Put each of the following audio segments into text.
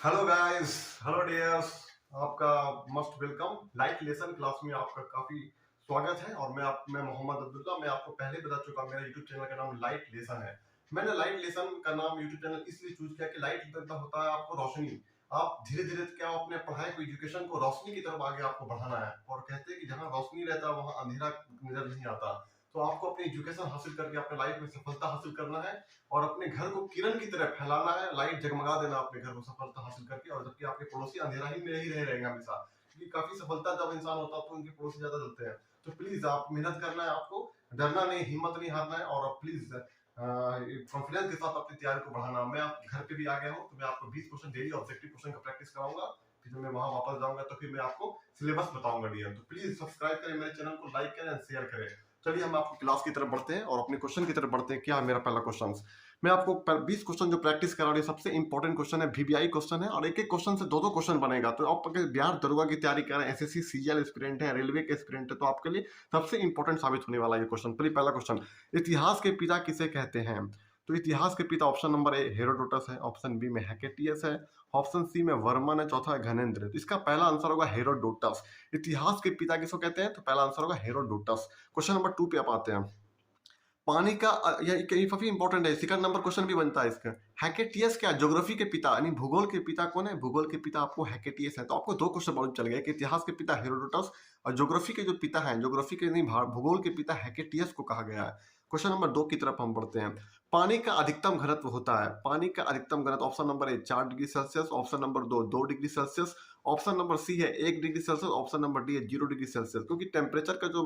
Hello guys, hello dears. आपका must welcome light lesson class में आपका काफी स्वागत है। और मैं मोहम्मद अब्दुल्ला। मैं आपको पहले बता चुका, मेरा यूट्यूब चैनल का नाम लाइट लेसन है। मैंने लाइट लेसन का नाम यूट्यूब चैनल इसलिए चूज किया कि लाइट मतलब होता है आपको रोशनी। आप धीरे धीरे क्या अपने पढ़ाई को, एजुकेशन को रोशनी की तरफ आगे आपको बढ़ाना है। और कहते हैं कि जहाँ रोशनी रहता है वहाँ अंधेरा नजर नहीं आता। तो आपको अपनी एजुकेशन हासिल करके अपने लाइफ में सफलता हासिल करना है और अपने घर को किरण की तरह फैलाना है, लाइट जगमगा देना अपने घर को सफलता हासिल करके। और जबकि आपके पड़ोसी अंधेरा ही में ही रहेंगे हमेशा, क्योंकि काफी सफलता जब इंसान होता है तो उनके पड़ोसी ज्यादा जलते हैं। तो प्लीज आप मेहनत करना है, आपको डरना नहीं, हिम्मत नहीं हारना है। और प्लीज कॉन्फिडेंस के साथ अपनी तैयारी को बढ़ाना। मैं आप घर पे भी आ गया हूँ, तो मैं आपको 20 क्वेश्चन डेली ऑब्जेक्टिव क्वेश्चन का प्रैक्टिस कराऊंगा। फिर जब मैं वहां वापस जाऊंगा तो फिर मैं आपको सिलेबस बताऊंगा डियर। तो प्लीज सब्सक्राइब करें मेरे चैनल को, लाइक करें, शेयर करें। चलिए हम आपको क्लास की तरफ बढ़ते हैं और अपने क्वेश्चन की तरफ बढ़ते हैं। क्या है मेरा पहला क्वेश्चन? मैं आपको 20 क्वेश्चन जो प्रैक्टिस करा रही, सबसे इंपॉर्टेंट क्वेश्चन है, वीबीआई क्वेश्चन है। और एक एक क्वेश्चन से दो दो क्वेश्चन बनेगा। तो आप अगर बिहार दरोगा की तैयारी कर रहे हैं, एसएससी सीजीएल एस्पिरेंट है, रेलवे के एस्पिरेंट है, तो आपके लिए सबसे इंपॉर्टेंट साबित होने वाला ये क्वेश्चन। पहला क्वेश्चन, इतिहास के पिता किसे कहते हैं? तो इतिहास के पिता ऑप्शन नंबर ए हेरोडोटस है, ऑप्शन बी में हेकेटियस है, ऑप्शन सी में वर्मन है, चौथा है घनेन्द्र। तो इसका पहला आंसर होगा हेरोडोटस। इतिहास के पिता किसको कहते हैं? तो पहला आंसर होगा हेरोडोटस। क्वेश्चन नंबर 2 पे आप आते हैं। पानी का ये काफी इंपॉर्टेंट है, सेकंड नंबर क्वेश्चन भी बनता है इसका। हैकेटियस क्या? ज्योग्राफी के पिता यानी भूगोल के पिता कौन है? भूगोल के पिता आपको हैकेटियस है। तो आपको दो क्वेश्चन मालूम चल गए कि इतिहास के पिता हेरोडोटस और ज्योग्राफी के जो पिता है, ज्योग्राफी के नहीं भूगोल के पिता हैकेटियस को कहा गया है। क्वेश्चन नंबर 2 की तरफ हम बढ़ते हैं। पानी का अधिकतम घनत्व होता है, पानी का अधिकतम घनत्व option number A 4 degree Celsius, option number 2 degree Celsius, option number C है 1 degree Celsius, option number D है 0 डिग्री सेल्सियस। क्योंकि टेम्परेचर का जो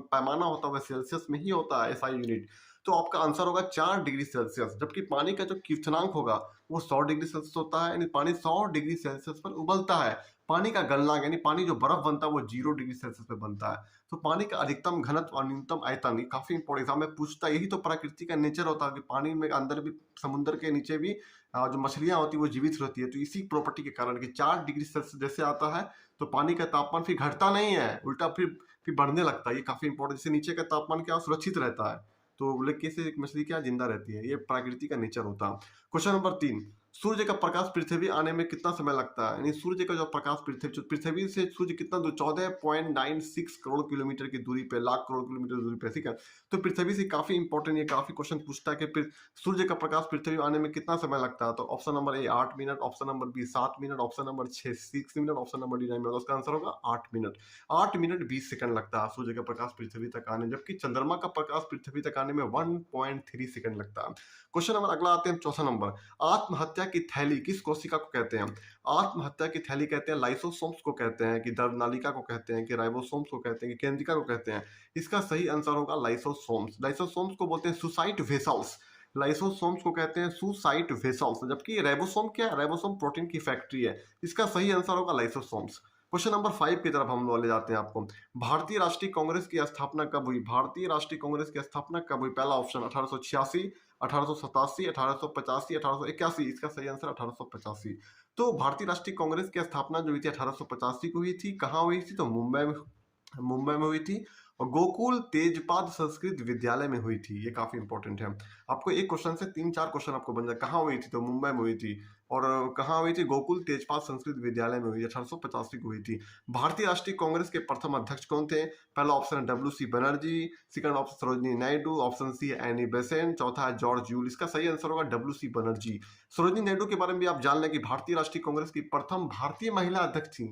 पैमाना होता है वह सेल्सियस में ही होता है, एसआई यूनिट। तो आपका आंसर होगा 4 डिग्री सेल्सियस। जबकि पानी का जो क्वथनांक होगा वो 100 डिग्री सेल्सियस होता है, यानी पानी 100 डिग्री सेल्सियस पर उबलता है। पानी का गलनांक यानी पानी जो बर्फ बनता है वो 0 डिग्री सेल्सियस पे बनता है। तो पानी का अधिकतम घनत्व और न्यूनतम आयतन, ये काफी इंपॉर्टेंट एग्जाम में पूछता है। यही तो प्रकृति का नेचर होता है कि पानी में अंदर भी, समुद्र के नीचे भी जो मछलियां होती है वो जीवित रहती है। तो इसी प्रॉपर्टी के कारण कि 4 डिग्री सेल्सियस जैसे आता है तो पानी का तापमान फिर घटता नहीं है, उल्टा फिर बढ़ने लगता है। ये काफी इंपॉर्टेंट, जैसे नीचे का तापमान क्या सुरक्षित रहता है तो लेके से एक मछली क्या जिंदा रहती है। ये प्रकृति का नेचर होता है। क्वेश्चन नंबर 3, सूर्य का प्रकाश पृथ्वी आने में कितना समय लगता है? यानी सूर्य का जो प्रकाश पृथ्वी से सूर्य कितना दूर, 14.96 करोड़ किलोमीटर की दूरी पे, लाख करोड़ किलोमीटर दूरी पे, ठीक है। तो पृथ्वी से काफी इंपॉर्टेंट, ये काफी क्वेश्चन पूछता है कि फिर सूर्य का प्रकाश पृथ्वी आने में कितना समय लगता है? तो option number A 8 minute, option number B 7 minute, option number 6 minute, option number D 9 minute. उसका आंसर होगा 8 मिनट। 8 मिनट 20 सेकंड लगता है सूर्य का प्रकाश पृथ्वी तक आने, जबकि चंद्रमा का प्रकाश पृथ्वी तक आने में 1.3 सेकंड लगता है। क्वेश्चन नंबर अगला आते हैं, चौथा नंबर। आत्महत्या की थैली किस कोशिका को कहते हैं? आत्महत्या की थैली कहते हैं लाइसोसोम्स को कहते हैं, कि द्रवनालिका को कहते हैं, कि राइबोसोम्स को कहते हैं, कि केंद्रिका को कहते हैं? इसका सही आंसर होगा लाइसोसोम्स। लाइसोसोम्स को बोलते हैं सुसाइट वेसल्स। लाइसोसोम्स को कहते हैं सुसाइट वेसल्स, जबकि राइबोसोम क्या है? राइबोसोम प्रोटीन की फैक्ट्री है। इसका सही आंसर होगा लाइसोसोम्स। क्वेश्चन नंबर 5 की तरफ हम लोग ले जाते हैं आपको। भारतीय राष्ट्रीय कांग्रेस की स्थापना कब हुई? भारतीय राष्ट्रीय कांग्रेस की स्थापना कब हुई? पहला ऑप्शन 1886, 1887, 1885, 1881। इसका सही आंसर 1885। तो भारतीय राष्ट्रीय कांग्रेस की स्थापना जो हुई थी 1885 को हुई थी। कहाँ हुई थी? तो मुंबई में हुई थी। और गोकुल तेजपाद संस्कृत विद्यालय में हुई थी। ये काफी इंपॉर्टेंट है। आपको एक क्वेश्चन से 3-4 क्वेश्चन आपको बन जाए। कहाँ हुई थी? तो मुंबई में हुई थी। और कहाँ हुई थी? गोकुल तेजपाद संस्कृत विद्यालय में हुई, 1885 को हुई थी। भारतीय राष्ट्रीय कांग्रेस के प्रथम अध्यक्ष कौन थे? पहला ऑप्शन है W C Banerjee, second option Sarojini Naidu, option C है एनी बेसेंट, चौथा है जॉर्ज यूल। इसका सही आंसर होगा डब्ल्यू सी बनर्जी। सरोजनी नायडू के बारे में भी आप जान लें कि भारतीय राष्ट्रीय कांग्रेस की प्रथम भारतीय महिला अध्यक्ष थी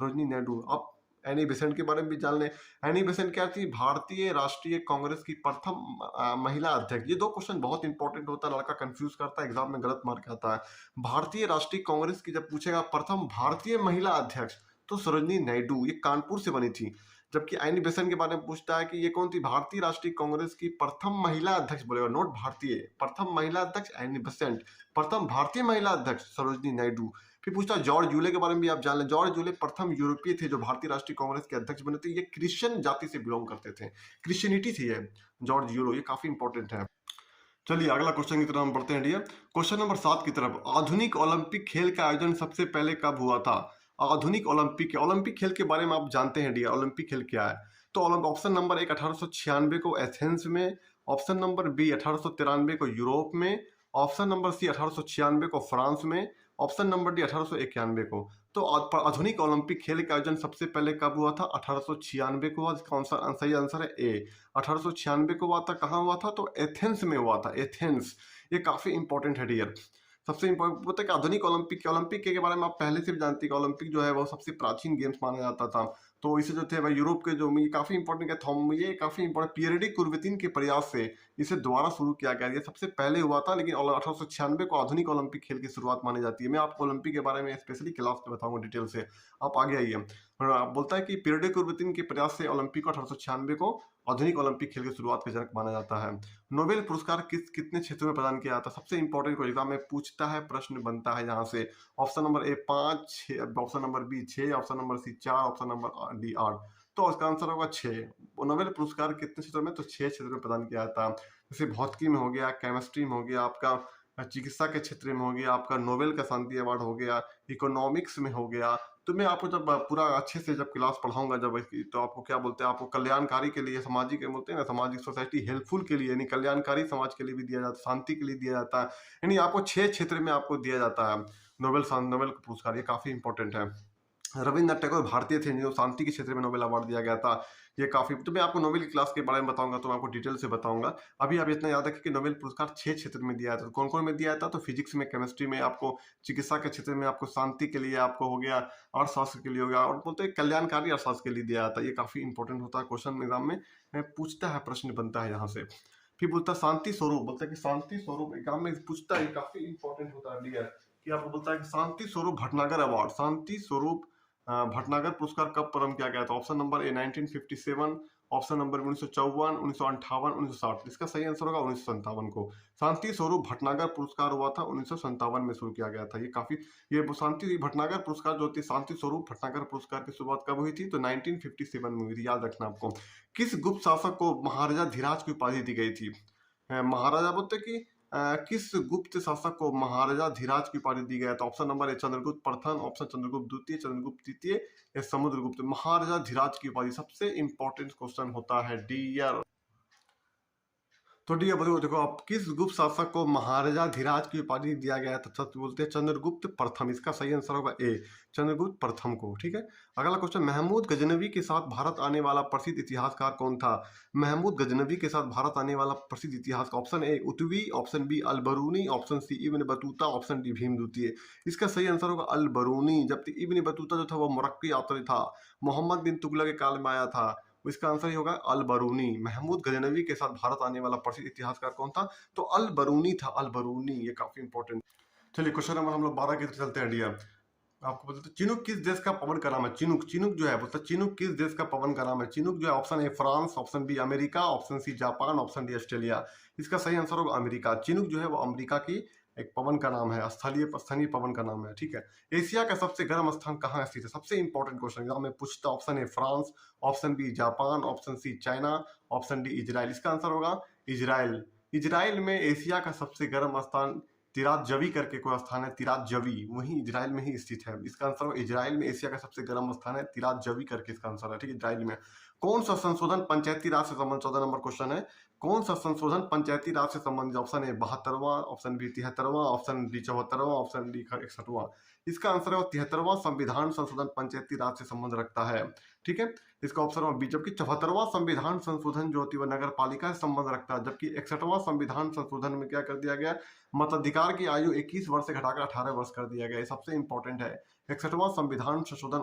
सरोजनी नायडू। अब एनी बेसेंट के बारे में भी जान लें। एनी बेसेंट क्या थी? भारतीय राष्ट्रीय कांग्रेस की प्रथम महिला अध्यक्ष। ये दो क्वेश्चन बहुत इंपॉर्टेंट होता है, लड़का कंफ्यूज करता है, एग्जाम में गलत मार्क आता है। भारतीय राष्ट्रीय कांग्रेस की जब पूछेगा प्रथम भारतीय महिला अध्यक्ष तो सरोजनी नायडू, ये कानपुर से बनी थी। जबकि एनी बेसेंट के बारे में पूछता है कि ये कौन थी? भारतीय राष्ट्रीय कांग्रेस की प्रथम महिला अध्यक्ष बोलेगा, नोट भारतीय। प्रथम महिला अध्यक्ष एनी बेसेंट, प्रथम भारतीय महिला अध्यक्ष सरोजनी नायडू। फिर पूछता है जॉर्ज यूले के बारे में भी आप जान लें। जॉर्ज यूले प्रथम यूरोपीय थे जो भारतीय राष्ट्रीय कांग्रेस के अध्यक्ष बने थे। ये क्रिश्चियन जाति से बिलोंग करते थे, क्रिश्चियनिटी थी ये जॉर्ज यूलो। ये काफी इंपॉर्टेंट है। चलिए अगला क्वेश्चन की तरफ हम बढ़ते हैं डियर। क्वेश्चन नंबर 7 की तरफ। आधुनिक ओलंपिक खेल का आयोजन सबसे पहले कब हुआ था? आधुनिक ओलंपिक खेल के बारे में आप जानते हैं डियर, ओलंपिक खेल क्या है? तो ऑप्शन नंबर 1 1896 को एथेंस में, ऑप्शन नंबर बी 1893 को यूरोप में, ऑप्शन नंबर सी 1896 को फ्रांस में, ऑप्शन नंबर डी 1891 को। तो आधुनिक ओलंपिक खेल का आयोजन सबसे पहले कब हुआ था? 1896 को हुआ। इसका सही आंसर है ए। 1896 को हुआ था। कहाँ हुआ था? तो एथेंस में हुआ था, एथेंस। ये काफी इंपॉर्टेंट है डियर। सबसे इम्पोर्टेंट होता है कि आधुनिक ओलंपिक के बारे में आप पहले से भी जानते हैं कि ओलंपिक जो है वो सबसे प्राचीन गेम्स माना जाता था। तो इसे जो थे भाई यूरोप के जो ये काफी इंपॉर्टेंट है, थॉम ये काफी इंपॉर्टेंट पीरियडिक कुर्वितीन के प्रयास से इसे दोबारा शुरू किया गया। ये सबसे पहले हुआ था, लेकिन 1896 को आधुनिक ओलंपिक खेल की शुरुआत मानी जाती है। मैं आपको ओलंपिक के बारे में स्पेशली क्लास में बताऊंगा डिटेल से, आप आगे आइए। आप बोलता है कि पीरियडिक कुर्वितीन के प्रयास से ओलंपिक को 1896 को आधुनिक ओलंपिक खेल की शुरुआत का जनक माना जाता है। नोबेल पुरस्कार कितने क्षेत्रों में प्रदान किया जाता है? सबसे इंपॉर्टेंट को एग्जाम में पूछता है, प्रश्न बनता है यहाँ से। Option number A 5, option number B 6, option number C 4, option number D 8। तो इसका आंसर होगा 6। नोबेल पुरस्कार कितने क्षेत्रों में? तो 6 क्षेत्रों में प्रदान किया जाता है। जैसे भौतिकी में हो गया, केमिस्ट्री में हो गया, आपका चिकित्सा के क्षेत्र में हो गया, आपका नोबेल का शांति अवार्ड हो गया, इकोनॉमिक्स में हो गया। तो मैं आपको जब पूरा अच्छे से जब क्लास पढ़ाऊंगा जब इसकी, तो आपको क्या बोलते हैं, आपको कल्याणकारी के लिए, सामाजिक बोलते हैं ना, सामाजिक सोसाइटी हेल्पफुल के लिए, यानी कल्याणकारी समाज के लिए भी दिया जाता है, शांति के लिए दिया जाता है। यानी आपको 6 क्षेत्र में आपको दिया जाता है नोबेल पुरस्कार। ये काफी इंपॉर्टेंट है। रविन्द्रनाथ टैगोर भारतीय थे जिनको शांति के क्षेत्र में नोबेल अवार्ड दिया गया था। ये काफी, तो मैं आपको नोबेल की क्लास के बारे में बताऊंगा, तो मैं आपको डिटेल से बताऊंगा। अभी आप इतना याद रखें कि नोबेल पुरस्कार 6 क्षेत्र में दिया था। तो कौन कौन में दिया था? तो फिजिक्स में, केमिस्ट्री में, आपको चिकित्सा के क्षेत्र में, आपको शांति के लिए, आपको हो गया अर्थशास्त्र के लिए हो गया, और बोलते हैं कल्याणकारी अर्थशास्त्र के लिए दिया जाता है। ये काफी इंपॉर्टेंट होता है, क्वेश्चन एग्जाम में पूछता है, प्रश्न बनता है यहाँ से। फिर बोलता है शांति स्वरूप, बोलता है कि शांति स्वरूप एग्जाम में पूछता है, काफी इंपॉर्टेंट होता है डियर, कि आपको बोलता है कि शांति स्वरूप भटनागर अवार्ड, शांति स्वरूप भटनागर पुरस्कार कब प्रारंभ किया गया था? ऑप्शन नंबर ए 1957, ऑप्शन नंबर 1954, 1958, 1960। इसका सही आंसर होगा 1957 को। शांति स्वरूप भटनागर पुरस्कार हुआ था 1957 में शुरू किया गया था। ये काफी, ये शांति भटनागर पुरस्कार जो होती है, शांति स्वरूप भटनागर पुरस्कार की शुरुआत कब हुई थी? तो 1957 में हुई थी, याद रखना आपको। किस गुप्त शासक को महाराजा धीराज की उपाधि दी गई थी? महाराजा बोलते कि किस गुप्त शासक को महाराजा धीराज की उपाधि दी गया था? ऑप्शन नंबर ए चंद्रगुप्त प्रथम, ऑप्शन चंद्रगुप्त द्वितीय, चंद्रगुप्त तृतीय या समुद्रगुप्त। महाराजा धीराज की उपाधि सबसे इंपॉर्टेंट क्वेश्चन होता है डियर। तो डी बताओ, देखो आप, किस गुप्त शासक को महाराजा धीराज की उपाधि दिया गया था? बोलते हैं चंद्रगुप्त प्रथम। इसका सही आंसर होगा ए, चंद्रगुप्त प्रथम को। ठीक है, अगला क्वेश्चन, महमूद गजनवी के साथ भारत आने वाला प्रसिद्ध इतिहासकार कौन था? महमूद गजनवी के साथ भारत आने वाला प्रसिद्ध इतिहासकार, option A Utbi, option B Alberuni, option C Ibn Battuta, option D Bhim द्वितीय। इसका सही आंसर होगा अलबरूनी, जबकि इब्न बतूता जो था वो मोरक्की यात्री था, मोहम्मद बिन तुगलक के काल में आया था। इसका आंसर ही होगा अल बरूनी। महमूद गजनवी के साथ भारत आने वाला प्रसिद्ध इतिहासकार कौन था? तो अल बरूनी था, अल बरूनी। ये काफी इंपॉर्टेंट। चलिए क्वेश्चन नंबर हम लोग 12 की तरफ चलते हैं डियर। आपको बोलते हैं चिनुक किस देश का पवन का नाम है? चिनुक, चिनुक जो है, बोलते चिनुक किस देश का पवन का नाम है? चिनुक जो है, option A France, option B America, option C Japan, option D Australia. इसका सही आंसर होगा अमेरिका। चिनुक जो है वो अमेरिका की एक पवन का नाम है, स्थानीय पवन का नाम है। ठीक है, एशिया का सबसे गर्म स्थान कहाँ स्थित है? सबसे इंपॉर्टेंट क्वेश्चन एग्जाम में पूछता। Option A France, option B Japan, option C China, option D Israel. इसका आंसर होगा इजराइल। इजराइल में एशिया का सबसे गर्म स्थान तिरात जवी करके कोई स्थान है, तिरात जवी, वही इजराइल में ही स्थित है। इसका आंसर होगा इजराइल में एशिया का सबसे गर्म स्थान है तिरात जवी करके, इसका आंसर है। ठीक है, इजराइल में। कौन सा संशोधन पंचायती राज से संबंधित? 14 नंबर क्वेश्चन है, कौन सा संशोधन पंचायती राज से संबंधित? ऑप्शन ए 72वां, ऑप्शन बी 73वां, ऑप्शन डी 74वां, ऑप्शन डी 61वां। इसका आंसर है 73वां संविधान संशोधन पंचायती राज से संबंध रखता है। ठीक है, इसका ऑप्शन बी। जबकि 74वां संविधान संशोधन जो होती है वह नगर पालिका से संबंध रखता है, जबकि 61वां संविधान संशोधन में क्या कर दिया गया? मताधिकार की आयु 21 वर्ष से घटाकर 18 वर्ष कर दिया गया। ये सबसे इंपॉर्टेंट है। 61वां संविधान संशोधन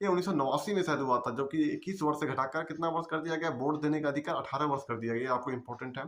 1989 में शायद हुआ था, जो कि 21 वर्ष से घटाकर कितना वर्ष कर दिया गया? वोट देने का अधिकार 18 वर्ष कर दिया गया। आपको इंपॉर्टेंट है।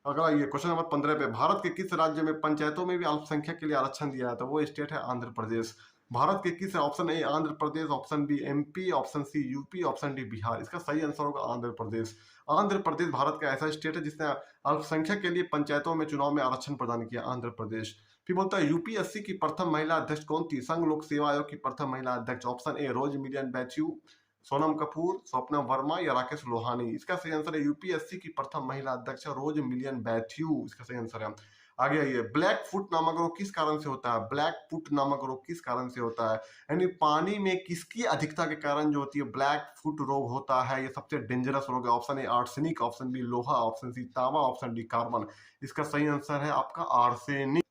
अगला ये क्वेश्चन नंबर 15 पे, भारत के किस राज्य में पंचायतों में भी अल्पसंख्यक के लिए आरक्षण दिया है? तो वो स्टेट है आंध्र प्रदेश। भारत के किस, option A Andhra Pradesh, option B MP, option C UP, option D Bihar. इसका सही आंसर होगा आंध्र प्रदेश। आंध्र प्रदेश भारत का ऐसा स्टेट है जिसने अल्पसंख्यक के लिए पंचायतों में चुनाव में आरक्षण प्रदान किया, आंध्र प्रदेश। फिर बोलता है यूपीएससी की प्रथम महिला अध्यक्ष कौन थी? संघ लोक सेवा आयोग की प्रथम महिला अध्यक्ष, ऑप्शन ए रोज मिलियन बैथ्यू, सोनम कपूर, स्वप्ना वर्मा या राकेश लोहानी। इसका सही आंसर है यूपीएससी की प्रथम महिला अध्यक्ष रोज मिलियन बैथ्यू। इसका सही आंसर है। आगे आइए, ब्लैक फुट नामक रोग किस कारण से होता है? ब्लैक फुट नामक रोग किस कारण से होता है? यानी पानी में किसकी अधिकता के कारण जो होती है ब्लैक फुट रोग होता है? ये सबसे डेंजरस रोग है। Option A arsenic, option B लोहा, ऑप्शन सी तांबा, ऑप्शन डी कार्बन। इसका सही आंसर है आपका आर्सेनिक।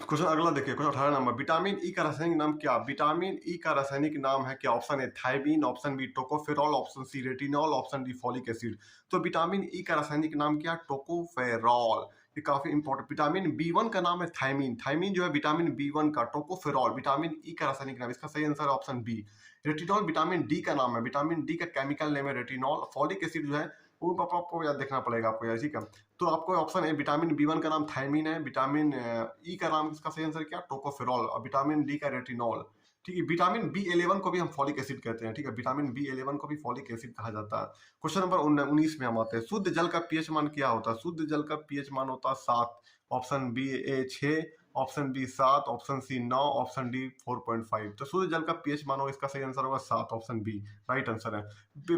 क्वेश्चन अगला देखिए, क्वेश्चन 18 नंबर, विटामिन ई का रासायनिक नाम क्या? विटामिन ई का रासायनिक नाम है क्या? Option A thiamine, option B tocopherol, option C retinol, option D folic acid. तो विटामिन ई का रासायनिक नाम क्या? टोकोफेरॉल। ये काफी इंपॉर्टेंट। विटामिन बी वन का नाम है थायमीन। थायमीन जो है विटामिन बी वन का। टोकोफेरॉल विटामिन ई का रासायनिक नाम। इसका सही आंसर है option B. Retinol vitamin D का नाम है। विटामिन डी का केमिकल नेम है रेटिनॉल। फॉलिक एसिड जो है वो आपको याद देखना पड़ेगा आपको यार, ठीक है। तो आपको ऑप्शन है विटामिन बी वन का नाम थायमीन है, विटामिन ई का नाम इसका सही आंसर क्या? टोकोफेरॉल, और विटामिन डी का रेटिनॉल। ठीक है। विटामिन बी 11 को भी हम फॉलिक एसिड कहते हैं, ठीक है। विटामिन बी 11 को भी फॉलिक एसिड कहा जाता है। क्वेश्चन नंबर 19 में हम आते हैं। शुद्ध जल का पीएच मान क्या होता है? शुद्ध जल का पीएच मान होता है 7। Option B A 6, option B 7, option C 9, option D 4.5। तो शुद्ध जल का पीएच मान होगा, इसका सही आंसर होगा 7, ऑप्शन बी राइट आंसर है।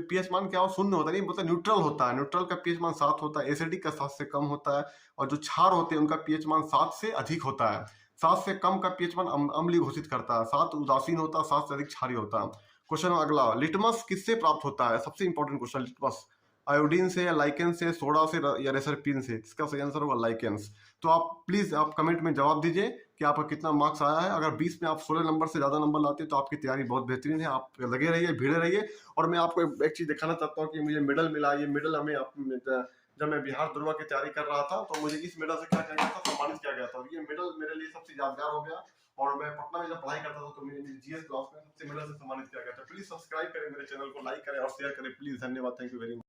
पीएच मान क्या हो? शून्य होता नहीं, मतलब न्यूट्रल होता है। न्यूट्रल का पीएच मान 7 होता है। एसिडिक का 7 से कम होता है। और जो क्षार होते हैं उनका पीएच मान 7 से अधिक होता है। 7 से कम का पीएच मान अम्लीय घोषित करता है। 7 उदासीन होता है, 7 से अधिक क्षारीय होता है। क्वेश्चन अगला, लिटमस किससे प्राप्त होता है? सबसे इंपॉर्टेंट क्वेश्चन, लिटमस आयोडीन से या लाइकेन से, सोडा से या रेसरपिन से? इसका सही आंसर होगा लाइकेंस। तो आप प्लीज आप कमेंट में जवाब दीजिए कि आपका कितना मार्क्स आया है। अगर 20 में आप 16 नंबर से ज्यादा नंबर लाते हैं तो आपकी तैयारी बहुत बेहतरीन है। आप लगे रहिए, भिड़े रहिए। और मैं आपको एक चीज दिखाना चाहता हूँ कि मुझे मेडल मिला। ये मेडल हमें जब मैं बिहार दुर्गा की तैयारी कर रहा था तो मुझे इस मेडल से क्या किया गया था? सम्मानित किया गया था। ये मेडल मेरे लिए सबसे यादगार हो गया। और मैं पटना में जब पढ़ाई करता था तो मेरी जीएस क्लास में सबसे मेडल से सम्मानित किया गया था। प्लीज सब्सक्राइब करें मेरे चैनल को, लाइक करें और शेयर करें प्लीज। धन्यवाद, थैंक यू वेरी मच।